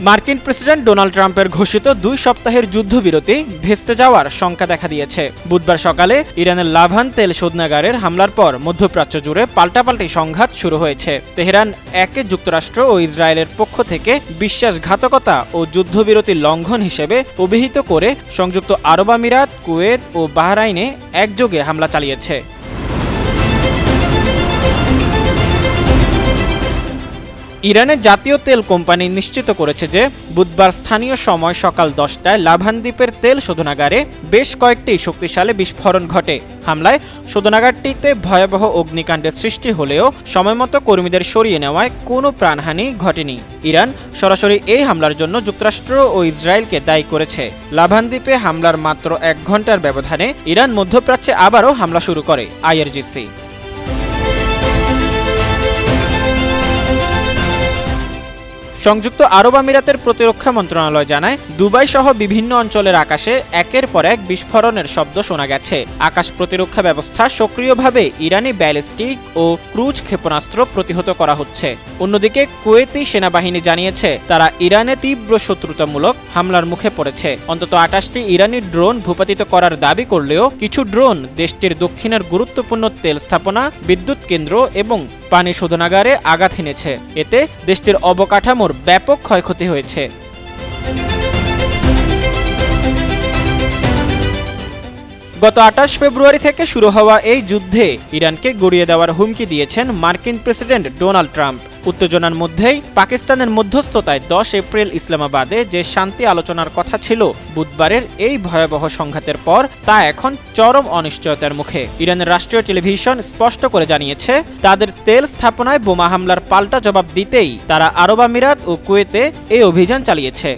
মার্কিন president Donald ট্রাম্পের ঘোষিত 2 সপ্তাহের যুদ্ধবিরতি ভেস্তে যাওয়ার শঙ্কা দেখা দিয়েছে। বুধবার সকালে ইরানের লাভান তেল শোধনাগারের হামলার পর মধ্যপ্রাচ্য জুড়ে পাল্টাপাল্টি সংঘাত শুরু হয়েছে। তেহরান একে যুক্তরাষ্ট্র ও ইসরায়েলের পক্ষ থেকে বিশ্বাসঘাতকতা ও যুদ্ধবিরতি লঙ্ঘন হিসেবে অভিহিত করে সংযুক্ত আরব আমিরাত, কুয়েত ও বাহরাইনে একযোগে হামলা চালিয়েছে। ইরানের জাতীয় তেল কোম্পানি নিশ্চিত করেছে যে বুধবার স্থানীয় সময় সকাল 10টায় লাভান দ্বীপের তেল শোধনাগারে বেশ কয়েকটি শক্তিশালী বিস্ফোরণ ঘটে। হামলায় শোধনাগারটিতে ভয়াবহ অগ্নিকাণ্ডের সৃষ্টি হলেও সময়মতো কর্মীদের সরিয়ে নেওয়ায় কোনো প্রাণহানি ঘটেনি। ইরান সরাসরি এই হামলার জন্য যুক্তরাষ্ট্র ও ইসরায়েলকে দায়ী করেছে। লাভান দ্বীপে হামলার মাত্র 1 ঘণ্টার ব্যবধানে ইরান মধ্যপ্রাচ্যে আবারও হামলা শুরু করে। আইআরজিসি সংযুক্ত আরব আমিরাতের প্রতিরক্ষা মন্ত্রণালয় জানায়, দুবাই সহ বিভিন্ন অঞ্চলের আকাশে একের পর এক বিস্ফোরণের শব্দ শোনা গেছে। আকাশ প্রতিরক্ষা ব্যবস্থা সক্রিয়ভাবে ইরানি ব্যালিস্টিক ও ক্রুজ ক্ষেপণাস্ত্র প্রতিহত করা হচ্ছে। অন্যদিকে কুয়েতি সেনাবাহিনী জানিয়েছে তারা ইরানে তীব্র শত্রুতামূলক হামলার মুখে পড়েছে। অন্তত 28টি ইরানি ড্রোন ভূপাতিত করার দাবি করলেও কিছু ড্রোন দেশটির দক্ষিণের গুরুত্বপূর্ণ তেল স্থাপনা, বিদ্যুৎ কেন্দ্র এবং পানি শোধনাগারে আঘাত হেনেছে। এতে দেশটির অবকাঠামোর ব্যাপক ক্ষয়ক্ষতি হয়েছে। গত 28 ফেব্রুয়ারি থেকে শুরু হওয়া এই যুদ্ধে ইরানকে গড়িয়ে দেওয়ার হুমকি দিয়েছেন মার্কিন প্রেসিডেন্ট ডোনাল্ড ট্রাম্প। উত্তেজনার মধ্যেই পাকিস্তানের মধ্যস্থতায় 10 এপ্রিল ইসলামাবাদে যে শান্তি আলোচনার কথা ছিল, বুধবারের এই ভয়াবহ সংঘাতের পর তা এখন চরম অনিশ্চয়তার মুখে। ইরানের রাষ্ট্রীয় টেলিভিশন স্পষ্ট করে জানিয়েছে, তাদের তেল স্থাপনায় বোমা হামলার পাল্টা জবাব দিতেই তারা আরব আমিরাত ও কুয়েতে এই অভিযান চালিয়েছে।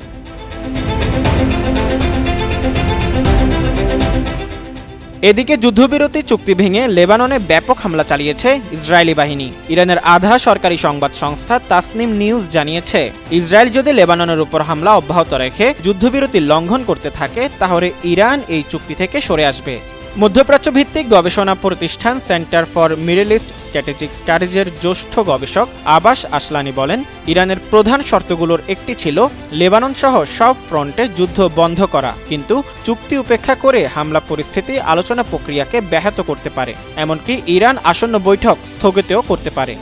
এদিকে যুদ্ধবিরতি চুক্তি ভেঙে লেবাননে ব্যাপক হামলা চালিয়েছে ইসরায়েলি বাহিনী। ইরানের আধা সরকারি সংবাদ সংস্থা তাসনিম নিউজ জানিয়েছে, ইসরায়েল যদি লেবাননের উপর হামলা অব্যাহত রেখে যুদ্ধবিরতি লঙ্ঘন করতে থাকে, তাহলে ইরান এই চুক্তি থেকে সরে আসবে। মধ্যপ্রাচ্য ভিত্তিক গবেষণা প্রতিষ্ঠান centre for middle east strategic স্টাডিজের জ্যেষ্ঠ গবেষক আবাস আসলানি বলেন, ইরানের প্রধান শর্তগুলোর একটি ছিল লেবানন সহ সব ফ্রন্টে যুদ্ধ বন্ধ করা, কিন্তু চুক্তি উপেক্ষা করে হামলা পরিস্থিতি আলোচনা প্রক্রিয়াকে ব্যাহত করতে পারে। এমনকি ইরান আসন্ন বৈঠক স্থগিতও করতে পারে।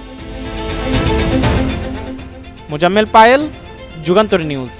মোজাম্মেল পায়েল, যুগান্তর নিউজ।